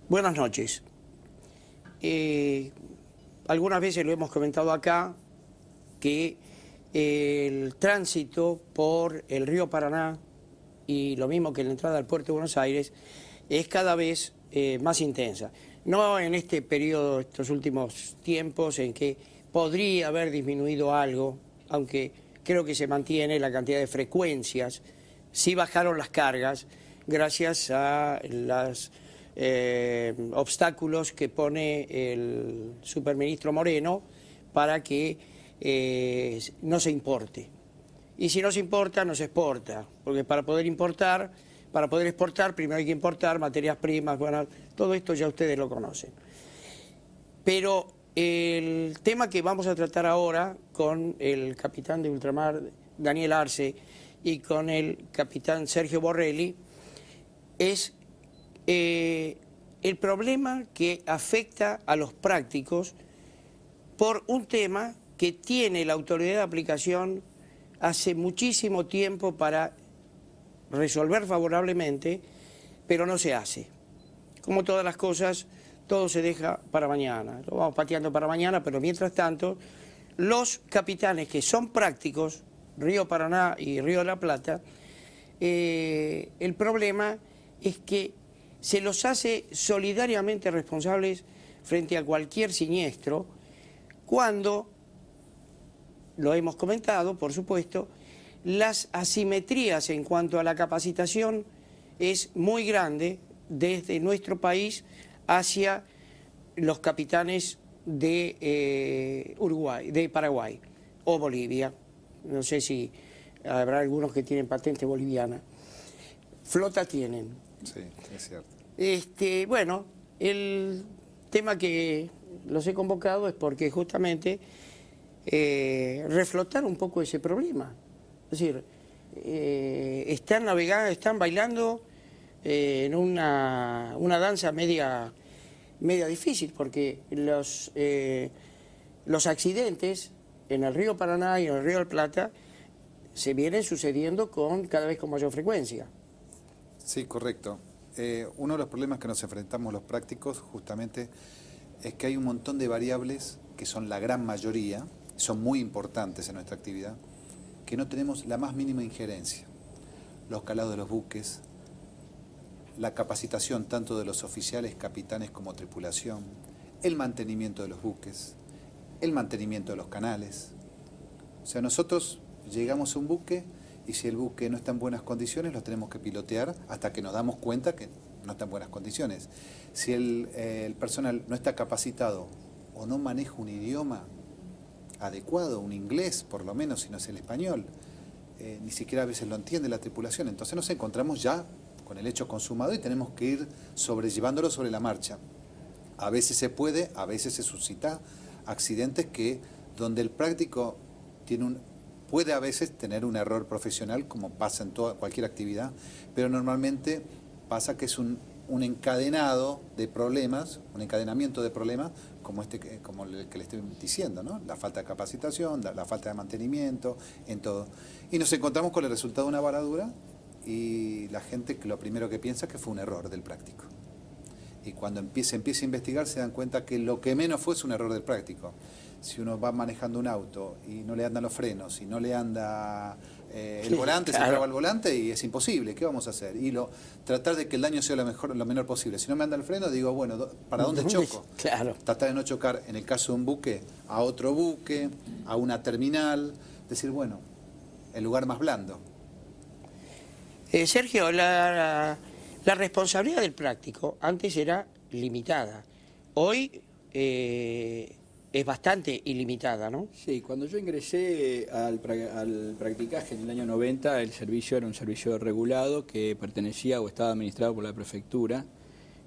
Buenas noches. Algunas veces lo hemos comentado acá, que el tránsito por el río Paraná, y lo mismo que la entrada al puerto de Buenos Aires, es cada vez más intensa. No en este periodo, estos últimos tiempos, en que podría haber disminuido algo, aunque creo que se mantiene la cantidad de frecuencias. Sí bajaron las cargas gracias a los obstáculos que pone el superministro Moreno para que no se importe. Y si no se importa, no se exporta, porque para poder exportar, primero hay que importar materias primas, bueno, todo esto ya ustedes lo conocen. Pero el tema que vamos a tratar ahora con el capitán de ultramar, Daniel Arce, y con el capitán Sergio Borrelli, es el problema que afecta a los prácticos por un tema que tiene la autoridad de aplicación hace muchísimo tiempo para resolver favorablemente, pero no se hace. Como todas las cosas, todo se deja para mañana. Lo vamos pateando para mañana, pero mientras tanto, los capitanes que son prácticos, Río Paraná y Río de la Plata, el problema es que se los hace solidariamente responsables frente a cualquier siniestro, cuando, lo hemos comentado, por supuesto, las asimetrías en cuanto a la capacitación es muy grande desde nuestro país hacia los capitanes de Uruguay, de Paraguay o Bolivia. No sé si habrá algunos que tienen patente boliviana. Flota tienen. Sí, es cierto. Bueno, el tema que los he convocado es porque justamente reflotar un poco ese problema. Es decir, están navegando, están bailando en una danza media difícil, porque los accidentes en el río Paraná y en el río del Plata se vienen sucediendo cada vez con mayor frecuencia. Sí, correcto. Uno de los problemas que nos enfrentamos los prácticos justamente es que hay un montón de variables que son la gran mayoría, son muy importantes en nuestra actividad, que no tenemos la más mínima injerencia. Los calados de los buques, la capacitación tanto de los oficiales, capitanes como tripulación, el mantenimiento de los buques, el mantenimiento de los canales. O sea, nosotros llegamos a un buque y si el buque no está en buenas condiciones, lo tenemos que pilotear hasta que nos damos cuenta que no está en buenas condiciones. Si el personal no está capacitado o no maneja un idioma adecuado, un inglés por lo menos, si no es el español, ni siquiera a veces lo entiende la tripulación. Entonces nos encontramos ya con el hecho consumado y tenemos que ir sobrellevándolo sobre la marcha. A veces se puede, a veces se suscita accidentes donde el práctico puede a veces tener un error profesional, como pasa en cualquier actividad, pero normalmente pasa que es un encadenado de problemas, un encadenamiento de problemas como el que le estoy diciendo, ¿no? La falta de capacitación, la falta de mantenimiento, en todo. Y nos encontramos con el resultado de una varadura y la gente lo primero que piensa es que fue un error del práctico. Y cuando empieza a investigar se dan cuenta que lo que menos fue es un error del práctico. Si uno va manejando un auto y no le andan los frenos, y no le anda el volante, claro, se traba el volante y es imposible, ¿qué vamos a hacer? Y tratar de que el daño sea lo menor posible. Si no me anda el freno, digo, bueno, ¿para dónde choco? Claro. Tratar de no chocar, en el caso de un buque, a otro buque, a una terminal, decir, bueno, el lugar más blando. Sergio, la responsabilidad del práctico antes era limitada. Hoy es bastante ilimitada, ¿no? Sí, cuando yo ingresé al practicaje en el año 90, el servicio era un servicio regulado que pertenecía o estaba administrado por la prefectura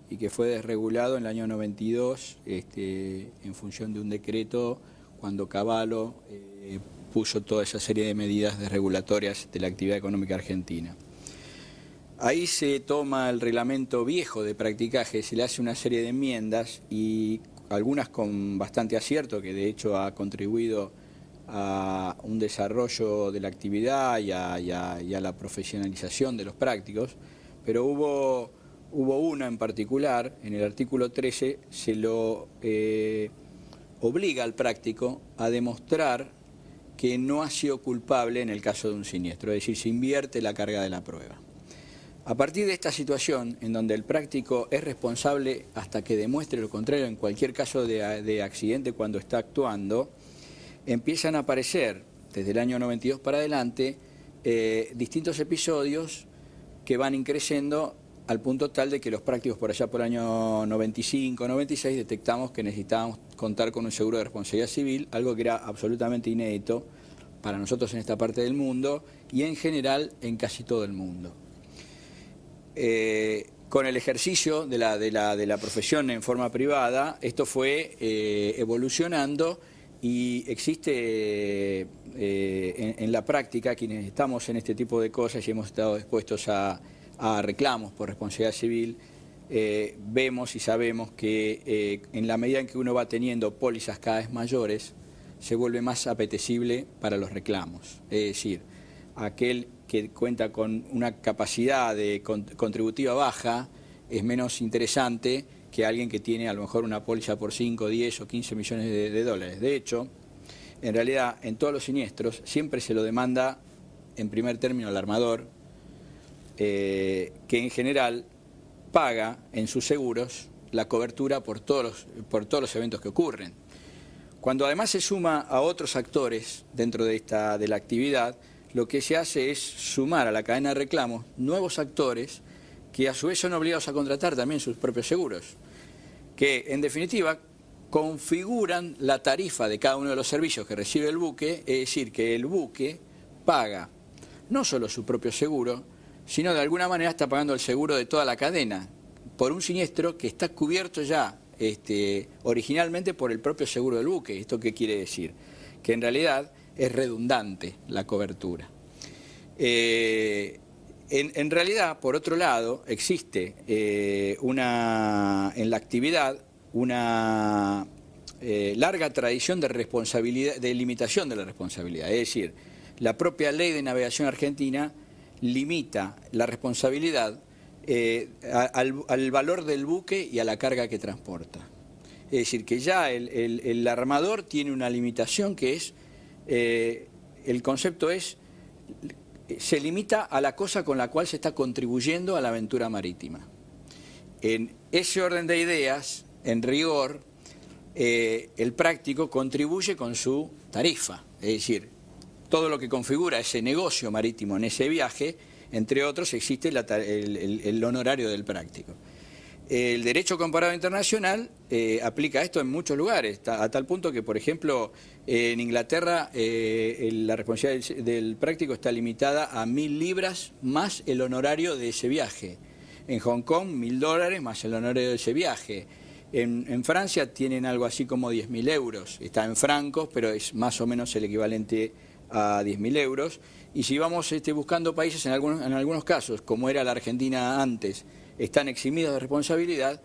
y que fue desregulado en el año 92 en función de un decreto cuando Cavallo puso toda esa serie de medidas desregulatorias de la actividad económica argentina. Ahí se toma el reglamento viejo de practicaje, se le hace una serie de enmiendas y algunas con bastante acierto, que de hecho ha contribuido a un desarrollo de la actividad y a la profesionalización de los prácticos, pero hubo hubo una en particular, en el artículo 13, se lo obliga al práctico a demostrar que no ha sido culpable en el caso de un siniestro, es decir, se invierte la carga de la prueba. A partir de esta situación, en donde el práctico es responsable hasta que demuestre lo contrario en cualquier caso de accidente cuando está actuando, empiezan a aparecer, desde el año 92 para adelante, distintos episodios que van increciendo al punto tal de que los prácticos por allá por el año 95, 96 detectamos que necesitábamos contar con un seguro de responsabilidad civil, algo que era absolutamente inédito para nosotros en esta parte del mundo y en general en casi todo el mundo. Con el ejercicio de la profesión en forma privada, esto fue evolucionando y existe en la práctica, quienes estamos en este tipo de cosas y hemos estado expuestos a reclamos por responsabilidad civil, vemos y sabemos que en la medida en que uno va teniendo pólizas cada vez mayores, se vuelve más apetecible para los reclamos. Es decir, aquel que cuenta con una capacidad contributiva baja es menos interesante que alguien que tiene a lo mejor una póliza por 5, 10 o 15 millones de dólares. De hecho, en realidad, en todos los siniestros siempre se lo demanda en primer término al armador, que en general paga en sus seguros la cobertura por todos los eventos que ocurren. Cuando además se suma a otros actores dentro de la actividad, lo que se hace es sumar a la cadena de reclamos nuevos actores que a su vez son obligados a contratar también sus propios seguros, que en definitiva configuran la tarifa de cada uno de los servicios que recibe el buque, es decir, que el buque paga no solo su propio seguro, sino de alguna manera está pagando el seguro de toda la cadena por un siniestro que está cubierto ya originalmente por el propio seguro del buque. ¿Esto qué quiere decir? Que en realidad es redundante la cobertura. En realidad, por otro lado, existe en la actividad una larga tradición de responsabilidad, de limitación de la responsabilidad. Es decir, la propia ley de navegación argentina limita la responsabilidad al valor del buque y a la carga que transporta. Es decir, que ya el armador tiene una limitación que es, el concepto es, se limita a la cosa con la cual se está contribuyendo a la aventura marítima. En ese orden de ideas, en rigor, el práctico contribuye con su tarifa, es decir, todo lo que configura ese negocio marítimo en ese viaje, entre otros existe el honorario del práctico. El derecho comparado internacional aplica esto en muchos lugares, a tal punto que, por ejemplo, en Inglaterra la responsabilidad del práctico está limitada a 1.000 libras más el honorario de ese viaje. En Hong Kong, $1.000 más el honorario de ese viaje. En Francia tienen algo así como 10.000 euros. Está en francos, pero es más o menos el equivalente a 10.000 euros. Y si vamos buscando países, en algunos casos, como era la Argentina antes, están eximidos de responsabilidad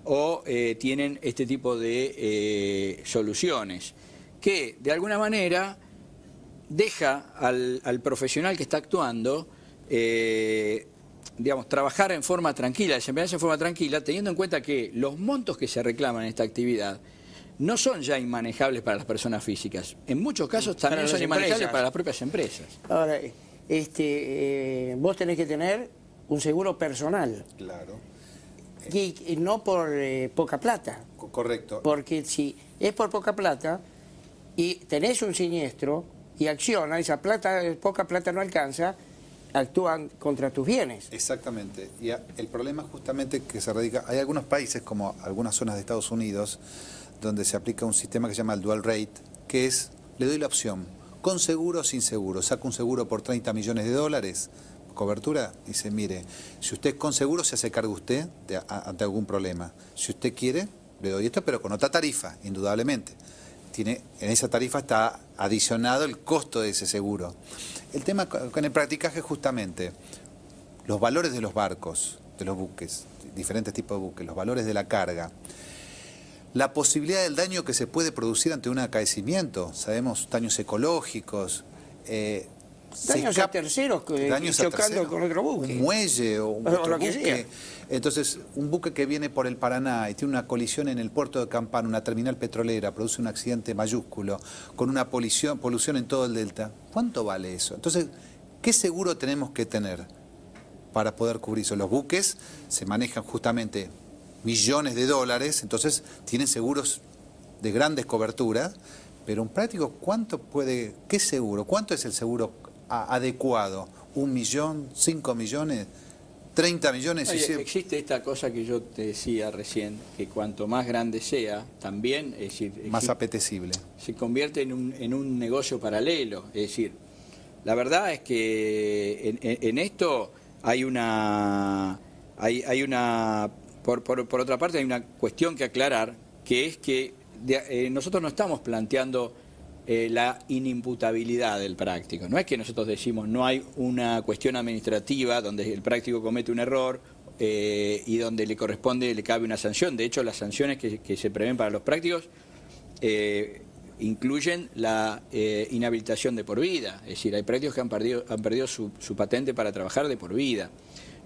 o tienen este tipo de soluciones que de alguna manera deja al profesional que está actuando digamos, trabajar en forma tranquila, desempeñarse en forma tranquila, teniendo en cuenta que los montos que se reclaman en esta actividad no son ya inmanejables para las personas físicas. En muchos casos también son inmanejables para las propias empresas. Ahora, vos tenés que tener un seguro personal. Claro. Y no por poca plata. Correcto. Porque si es por poca plata y tenés un siniestro y acciona, esa plata, poca plata no alcanza, actúan contra tus bienes. Exactamente. Y el problema justamente que se radica, hay algunos países como algunas zonas de Estados Unidos donde se aplica un sistema que se llama el dual rate, que es, le doy la opción, con seguro o sin seguro, saco un seguro por $30 millones, cobertura, dice, mire, si usted es con seguro se hace cargo usted ante algún problema. Si usted quiere, le doy esto, pero con otra tarifa, indudablemente. En esa tarifa está adicionado el costo de ese seguro. El tema con el practicaje justamente, los valores de los barcos, de los buques, diferentes tipos de buques, los valores de la carga, la posibilidad del daño que se puede producir ante un acaecimiento, sabemos daños ecológicos, Daños a terceros chocando con otro buque. Un muelle o O otro lo que buque. sea. Entonces, un buque que viene por el Paraná y tiene una colisión en el puerto de Campana, una terminal petrolera, produce un accidente mayúsculo, con una polución en todo el delta. ¿Cuánto vale eso? Entonces, ¿qué seguro tenemos que tener para poder cubrir eso? Los buques se manejan justamente millones de dólares, entonces tienen seguros de grandes coberturas, pero un práctico, qué seguro? ¿Cuánto es el seguro adecuado? ¿1 millón? ¿5 millones? ¿30 millones? Oye, existe esta cosa que yo te decía recién, que cuanto más grande sea, también, es decir, más apetecible. Se convierte en un negocio paralelo. Es decir, la verdad es que en esto hay una por otra parte hay una cuestión que aclarar, que es que nosotros no estamos planteando la inimputabilidad del práctico. No es que nosotros decimos no hay una cuestión administrativa donde el práctico comete un error y donde le cabe una sanción. De hecho, las sanciones que se prevén para los prácticos incluyen la inhabilitación de por vida. Es decir, hay prácticos que han perdido su patente para trabajar de por vida.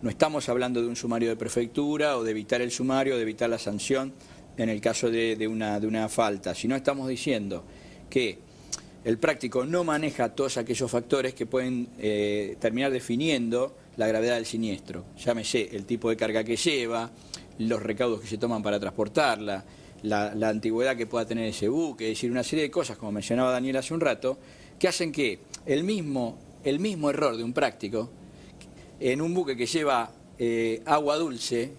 No estamos hablando de un sumario de prefectura o de evitar el sumario o de evitar la sanción en el caso de una falta, sino estamos diciendo que el práctico no maneja todos aquellos factores que pueden terminar definiendo la gravedad del siniestro. Llámese el tipo de carga que lleva, los recaudos que se toman para transportarla, la antigüedad que pueda tener ese buque, es decir, una serie de cosas, como mencionaba Daniel hace un rato, que hacen que el mismo error de un práctico en un buque que lleva agua dulce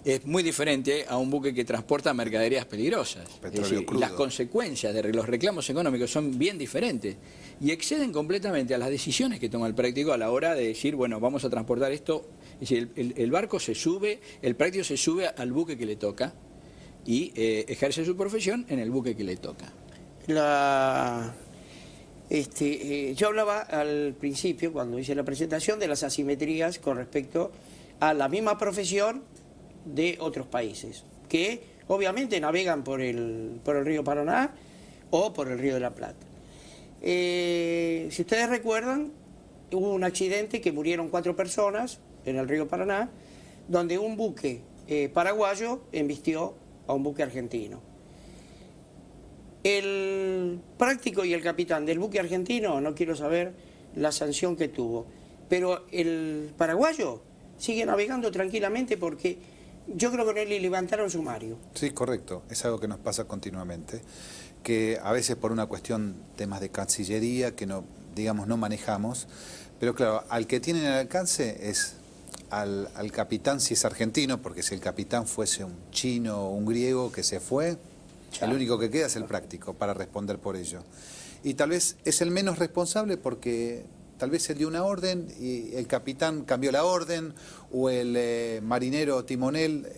es muy diferente a un buque que transporta mercaderías peligrosas. Petróleo es decir, crudo. las consecuencias de los reclamos económicos son bien diferentes y exceden completamente a las decisiones que toma el práctico a la hora de decir, bueno, vamos a transportar esto. Es decir, el barco se sube, el práctico se sube al buque que le toca y ejerce su profesión en el buque que le toca. Yo hablaba al principio, cuando hice la presentación, de las asimetrías con respecto a la misma profesión de otros países, que obviamente navegan por el río Paraná o por el río de la Plata. Si ustedes recuerdan, hubo un accidente que murieron 4 personas en el río Paraná, donde un buque paraguayo embistió a un buque argentino. El práctico y el capitán del buque argentino, no quiero saber la sanción que tuvo, pero el paraguayo sigue navegando tranquilamente porque yo creo que no le levantaron sumario. Sí, correcto. Es algo que nos pasa continuamente, que a veces por una cuestión, temas de cancillería, que no, digamos, no manejamos, pero claro, al que tienen al alcance es al capitán, si es argentino, porque si el capitán fuese un chino o un griego que se fue, el único que queda es el práctico para responder por ello. Y tal vez es el menos responsable porque tal vez él dio una orden y el capitán cambió la orden, o el marinero timonel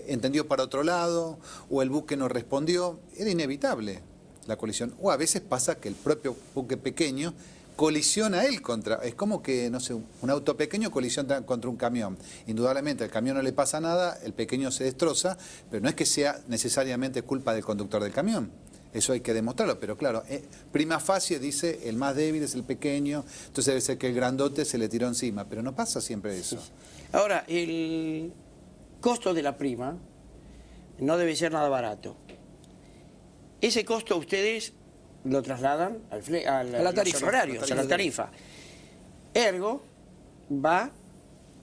entendió para otro lado, o el buque no respondió. Era inevitable la colisión. O a veces pasa que el propio buque pequeño colisiona él contra... Es como que, no sé, un auto pequeño colisiona contra un camión. Indudablemente al camión no le pasa nada, el pequeño se destroza, pero no es que sea necesariamente culpa del conductor del camión. Eso hay que demostrarlo, pero claro, prima facie dice el más débil es el pequeño, entonces debe ser que el grandote se le tiró encima, pero no pasa siempre eso. Ahora, el costo de la prima no debe ser nada barato. Ese costo ustedes lo trasladan a la tarifa, horarios, a la tarifa. Ergo, va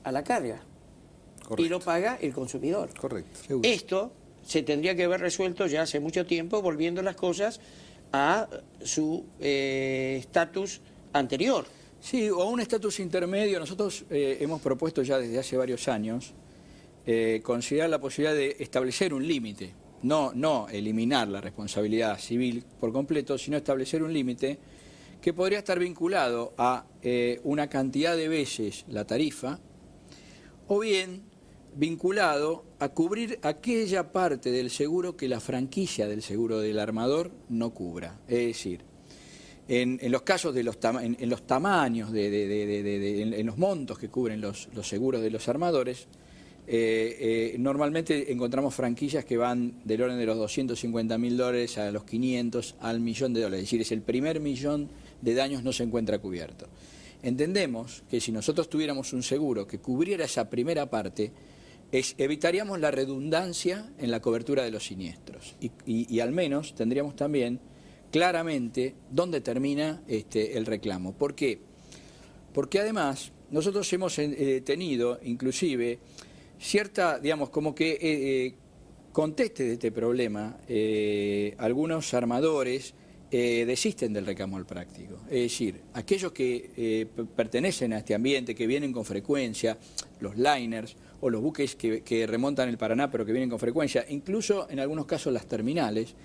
a la carga. Correcto. Y lo paga el consumidor. Correcto. Seguro. Esto se tendría que haber resuelto ya hace mucho tiempo, volviendo las cosas a su estatus anterior. Sí, o un estatus intermedio. Nosotros hemos propuesto ya desde hace varios años considerar la posibilidad de establecer un límite. No eliminar la responsabilidad civil por completo, sino establecer un límite que podría estar vinculado a una cantidad de veces la tarifa, o bien vinculado a cubrir aquella parte del seguro que la franquicia del seguro del armador no cubra. Es decir, en los casos de los tamaños, en los montos que cubren los seguros de los armadores, normalmente encontramos franquicias que van del orden de los $250.000 a los 500 al $1.000.000. Es decir, es el primer millón de daños no se encuentra cubierto. Entendemos que si nosotros tuviéramos un seguro que cubriera esa primera parte, evitaríamos la redundancia en la cobertura de los siniestros y al menos tendríamos también claramente dónde termina el reclamo. ¿Por qué? Porque además nosotros hemos tenido inclusive cierta, digamos, como que conteste de este problema, algunos armadores desisten del reclamo al práctico. Es decir, aquellos que pertenecen a este ambiente, que vienen con frecuencia, los liners o los buques que remontan el Paraná pero que vienen con frecuencia, incluso en algunos casos las terminales,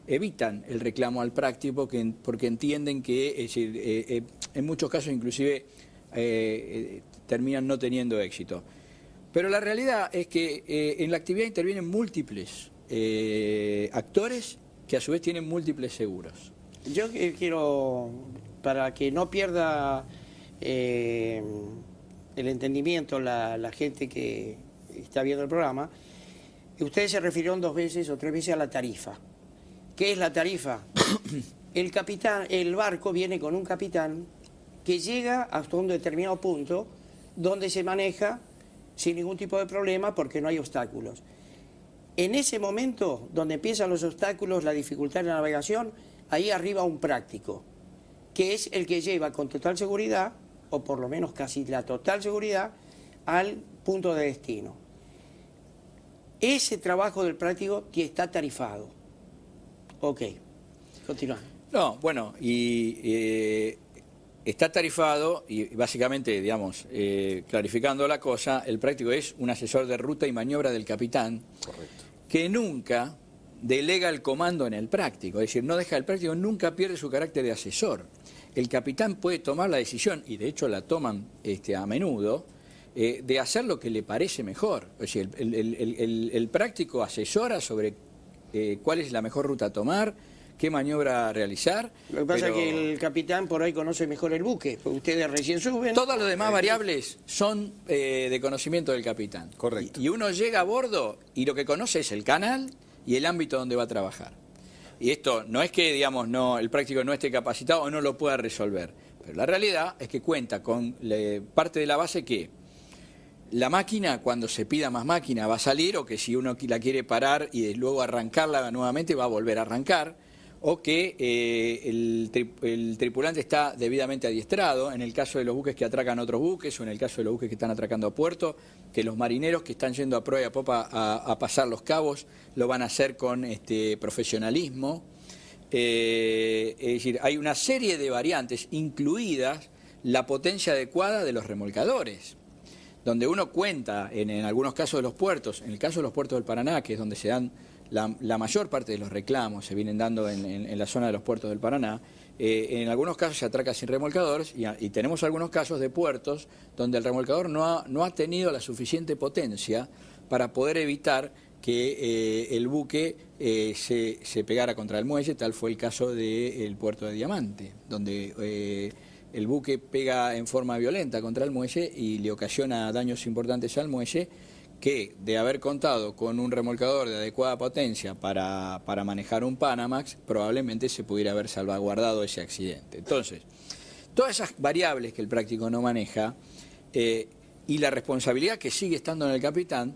evitan el reclamo al práctico porque entienden que, es decir, en muchos casos inclusive terminan no teniendo éxito. Pero la realidad es que en la actividad intervienen múltiples actores que a su vez tienen múltiples seguros. Yo quiero, para que no pierda el entendimiento la gente que está viendo el programa, ustedes se refirieron 2 veces o 3 veces a la tarifa. ¿Qué es la tarifa? El barco viene con un capitán que llega hasta un determinado punto donde se maneja sin ningún tipo de problema porque no hay obstáculos. En ese momento, donde empiezan los obstáculos, la dificultad de la navegación, ahí arriba un práctico, que es el que lleva con total seguridad, o por lo menos casi la total seguridad, al punto de destino. Ese trabajo del práctico que está tarifado. Ok, continuamos. No, bueno, y está tarifado y básicamente, digamos, clarificando la cosa, el práctico es un asesor de ruta y maniobra del capitán. Correcto. Que nunca delega el comando en el práctico, es decir, no deja el práctico, nunca pierde su carácter de asesor. El capitán puede tomar la decisión, y de hecho la toman a menudo, de hacer lo que le parece mejor. Es decir, el práctico asesora sobre cuál es la mejor ruta a tomar, qué maniobra realizar. Lo que pasa es que el capitán por ahí conoce mejor el buque, porque ustedes recién suben. Todas las demás variables son de conocimiento del capitán. Correcto. Y uno llega a bordo y lo que conoce es el canal y el ámbito donde va a trabajar. Y esto no es que, digamos, el práctico no esté capacitado o no lo pueda resolver. Pero la realidad es que cuenta con parte de la base que la máquina, cuando se pida más máquina, va a salir, o que si uno la quiere parar y luego arrancarla nuevamente, va a volver a arrancar, o que el tripulante está debidamente adiestrado, en el caso de los buques que atracan otros buques, o en el caso de los buques que están atracando a puerto, que los marineros que están yendo a proa y a popa a pasar los cabos, lo van a hacer con profesionalismo. Es decir, hay una serie de variantes, incluidas la potencia adecuada de los remolcadores, donde uno cuenta, en algunos casos de los puertos, en el caso de los puertos del Paraná, que es donde se dan la mayor parte de los reclamos, se vienen dando en la zona de los puertos del Paraná, en algunos casos se atraca sin remolcadores y tenemos algunos casos de puertos donde el remolcador no ha tenido la suficiente potencia para poder evitar que el buque se pegara contra el muelle. Tal fue el caso del puerto de Diamante, donde el buque pega en forma violenta contra el muelle y le ocasiona daños importantes al muelle, que de haber contado con un remolcador de adecuada potencia para manejar un Panamax, probablemente se pudiera haber salvaguardado ese accidente. Entonces, todas esas variables que el práctico no maneja y la responsabilidad que sigue estando en el capitán,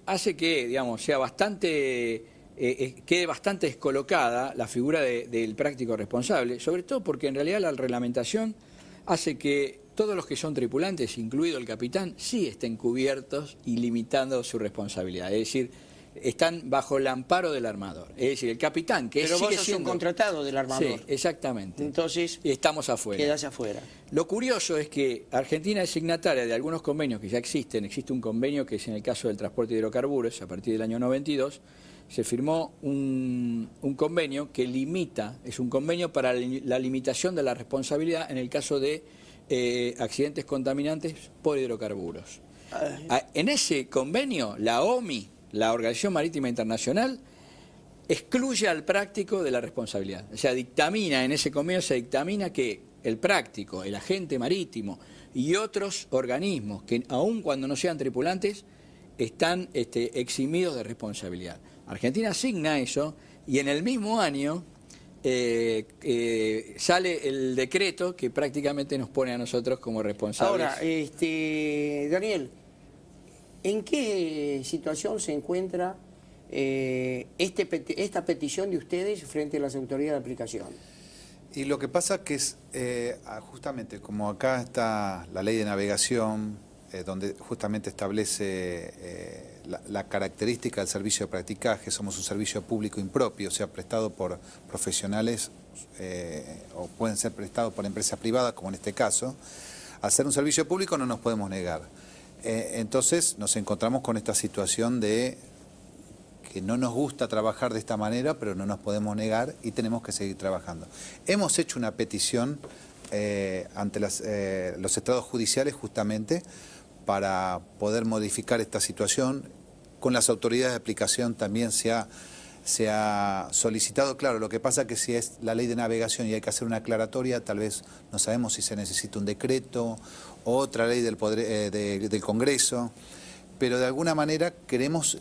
hace que, digamos, sea quede bastante descolocada la figura del práctico responsable, sobre todo porque en realidad la reglamentación hace que todos los que son tripulantes, incluido el capitán, sí estén cubiertos y limitando su responsabilidad. Es decir, están bajo el amparo del armador. Es decir, el capitán, que pero sigue vos sos siendo un contratado del armador. Sí, exactamente. Entonces, estamos afuera. quedás afuera. Lo curioso es que Argentina es signataria de algunos convenios que ya existen. Existe un convenio que es en el caso del transporte de hidrocarburos, a partir del año 92, se firmó un convenio que limita, es un convenio para la limitación de la responsabilidad en el caso de accidentes contaminantes por hidrocarburos. En ese convenio, la OMI, la Organización Marítima Internacional, excluye al práctico de la responsabilidad. O sea, en ese convenio se dictamina que el práctico, el agente marítimo y otros organismos que aun cuando no sean tripulantes están eximidos de responsabilidad. Argentina asigna eso y en el mismo año sale el decreto que prácticamente nos pone a nosotros como responsables. Ahora, Daniel, ¿en qué situación se encuentra esta petición de ustedes frente a las autoridades de aplicación? Y lo que pasa que es, justamente como acá está la ley de navegación, donde justamente establece la característica del servicio de practicaje, somos un servicio público impropio, o sea, prestado por profesionales o pueden ser prestados por empresas privadas, como en este caso. Al ser un servicio público no nos podemos negar. Entonces nos encontramos con esta situación de que no nos gusta trabajar de esta manera, pero no nos podemos negar y tenemos que seguir trabajando. Hemos hecho una petición ante los estrados judiciales justamente para poder modificar esta situación. Con las autoridades de aplicación también se ha solicitado. Claro, lo que pasa es que si es la ley de navegación y hay que hacer una aclaratoria, tal vez no sabemos si se necesita un decreto o otra ley del Congreso, pero de alguna manera queremos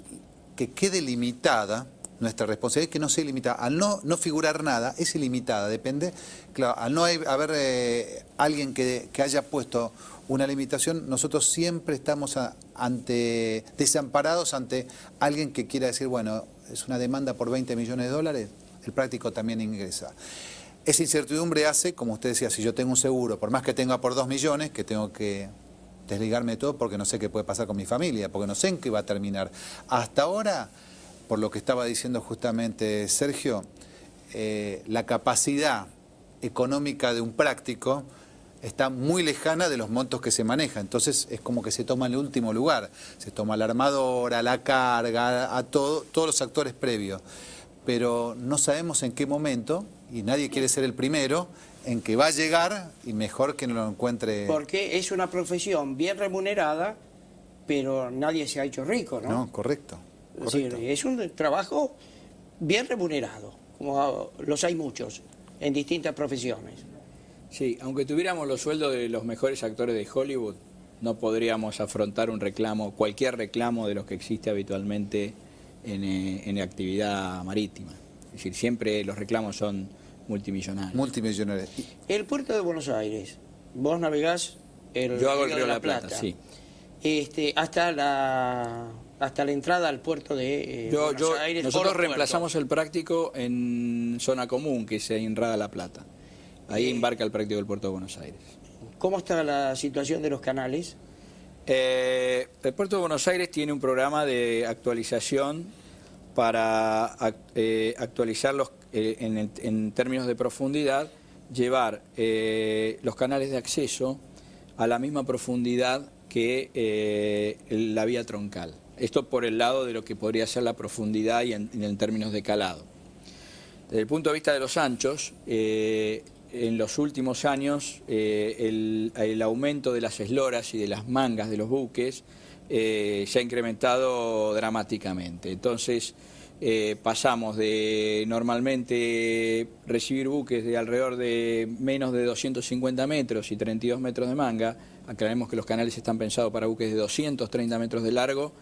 que quede limitada nuestra responsabilidad, que no sea ilimitada. Al no figurar nada, es ilimitada, depende. Claro, al no haber alguien que haya puesto una limitación, nosotros siempre estamos desamparados ante alguien que quiera decir, bueno, es una demanda por 20 millones de dólares, el práctico también ingresa. Esa incertidumbre hace, como usted decía, si yo tengo un seguro, por más que tenga por 2 millones, que tengo que desligarme de todo porque no sé qué puede pasar con mi familia, porque no sé en qué va a terminar. Hasta ahora, por lo que estaba diciendo justamente Sergio, la capacidad económica de un práctico está muy lejana de los montos que se manejan. Entonces es como que se toma el último lugar. Se toma la armadora, la carga, a todos los actores previos. Pero no sabemos en qué momento, y nadie quiere ser el primero, en que va a llegar y mejor que no lo encuentre. Porque es una profesión bien remunerada, pero nadie se ha hecho rico, ¿no? No, correcto. Es decir, es un trabajo bien remunerado, como los hay muchos en distintas profesiones. Sí, aunque tuviéramos los sueldos de los mejores actores de Hollywood, no podríamos afrontar un reclamo, cualquier reclamo de los que existe habitualmente en actividad marítima. Es decir, siempre los reclamos son multimillonarios. Multimillonarios. El puerto de Buenos Aires, vos navegás Yo hago el Río de la Plata, sí. Hasta la entrada al puerto de Buenos Aires. Nosotros reemplazamos el práctico en zona común, que es en Río de la Plata. Ahí embarca el práctico del puerto de Buenos Aires. ¿Cómo está la situación de los canales? El puerto de Buenos Aires tiene un programa de actualización para actualizarlos en términos de profundidad, llevar los canales de acceso a la misma profundidad que la vía troncal. Esto por el lado de lo que podría ser la profundidad y en términos de calado. Desde el punto de vista de los anchos, en los últimos años el aumento de las esloras y de las mangas de los buques se ha incrementado dramáticamente. Entonces pasamos de normalmente recibir buques de alrededor de menos de 250 metros y 32 metros de manga. Aclaremos que los canales están pensados para buques de 230 metros de largo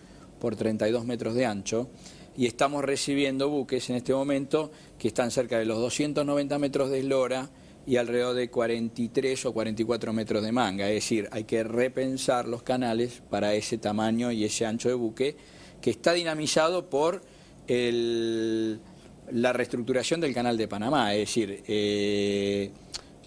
por 32 metros de ancho. Y estamos recibiendo buques en este momento que están cerca de los 290 metros de eslora y alrededor de 43 o 44 metros de manga. Es decir, hay que repensar los canales para ese tamaño y ese ancho de buque, que está dinamizado por la reestructuración del canal de Panamá. Es decir,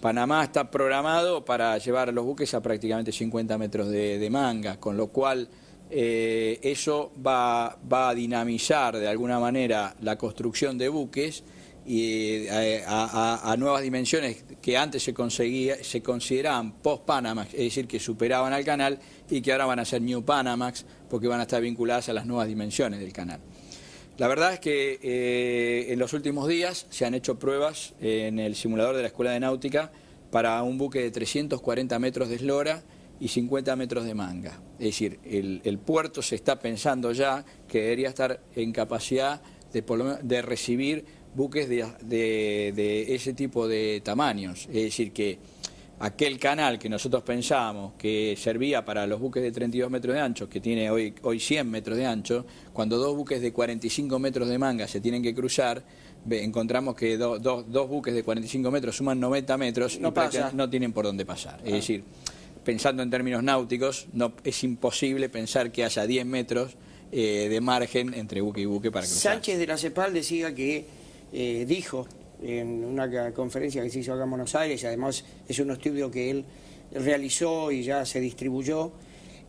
Panamá está programado para llevar a los buques a prácticamente 50 metros de manga, con lo cual eso va a dinamizar de alguna manera la construcción de buques y a nuevas dimensiones que antes se consideraban post-Panamax, es decir, que superaban al canal y que ahora van a ser New Panamax porque van a estar vinculadas a las nuevas dimensiones del canal. La verdad es que en los últimos días se han hecho pruebas en el simulador de la Escuela de Náutica para un buque de 340 metros de eslora y 50 metros de manga. Es decir, el puerto se está pensando ya que debería estar en capacidad de recibir buques de ese tipo de tamaños. Es decir, que aquel canal que nosotros pensábamos que servía para los buques de 32 metros de ancho, que tiene hoy 100 metros de ancho, cuando dos buques de 45 metros de manga se tienen que cruzar, encontramos que dos buques de 45 metros suman 90 metros No y pasa. no tienen por dónde pasar. Es decir, pensando en términos náuticos, no es imposible pensar que haya 10 metros de margen entre buque y buque para cruzar. Sánchez de la CEPAL decía que, dijo en una conferencia que se hizo acá en Buenos Aires, y además es un estudio que él realizó y ya se distribuyó,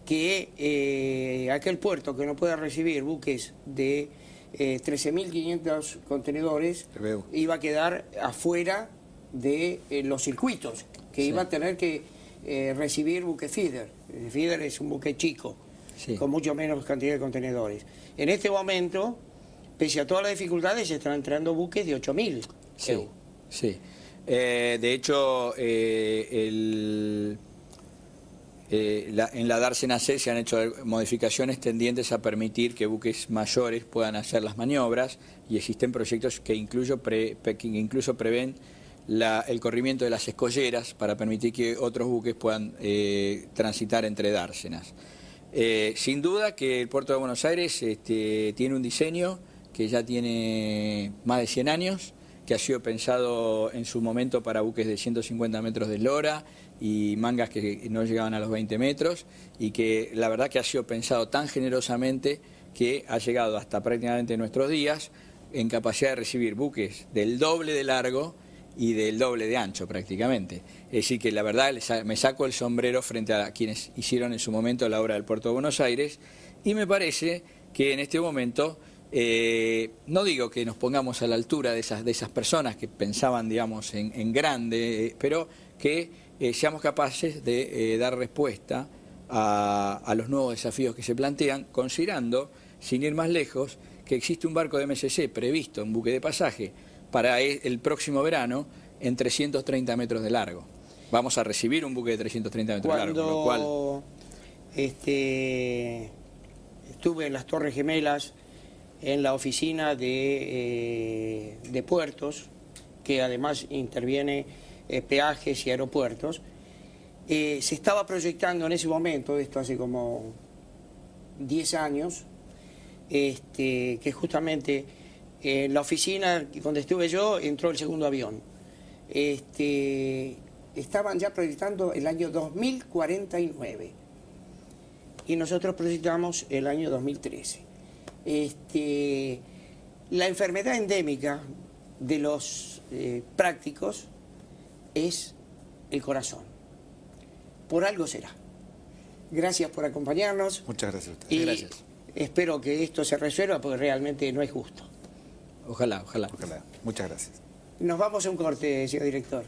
que aquel puerto que no pueda recibir buques de 13.500 contenedores iba a quedar afuera de los circuitos, que iba a tener que recibir buque feeder. El feeder es un buque chico, con mucho menos cantidad de contenedores. En este momento, pese a todas las dificultades, se están entrando buques de 8.000. Sí. De hecho, en la Dársena C se han hecho modificaciones tendientes a permitir que buques mayores puedan hacer las maniobras, y existen proyectos que incluso prevén el corrimiento de las escolleras para permitir que otros buques puedan transitar entre dársenas. Sin duda que el puerto de Buenos Aires tiene un diseño que ya tiene más de 100 años, que ha sido pensado en su momento para buques de 150 metros de eslora y mangas que no llegaban a los 20 metros, y que la verdad que ha sido pensado tan generosamente que ha llegado hasta prácticamente nuestros días en capacidad de recibir buques del doble de largo y del doble de ancho prácticamente. Es decir, que la verdad me saco el sombrero frente a quienes hicieron en su momento la obra del puerto de Buenos Aires, y me parece que en este momento, no digo que nos pongamos a la altura de esas personas que pensaban, digamos, en grande, pero que seamos capaces de dar respuesta a los nuevos desafíos que se plantean, considerando, sin ir más lejos, que existe un barco de MSC previsto, un buque de pasaje, para el próximo verano en 330 metros de largo. Vamos a recibir un buque de 330 metros de largo, con lo cual... estuve en las Torres Gemelas, en la oficina de puertos, que además interviene peajes y aeropuertos, se estaba proyectando en ese momento, esto hace como 10 años, que justamente en la oficina donde estuve yo entró el segundo avión. Estaban ya proyectando el año 2049 y nosotros proyectamos el año 2013. La enfermedad endémica de los prácticos es el corazón. Por algo será. Gracias por acompañarnos. Muchas gracias a ustedes. Y gracias. Espero que esto se resuelva porque realmente no es justo. Ojalá. Muchas gracias. Nos vamos a un corte, señor director.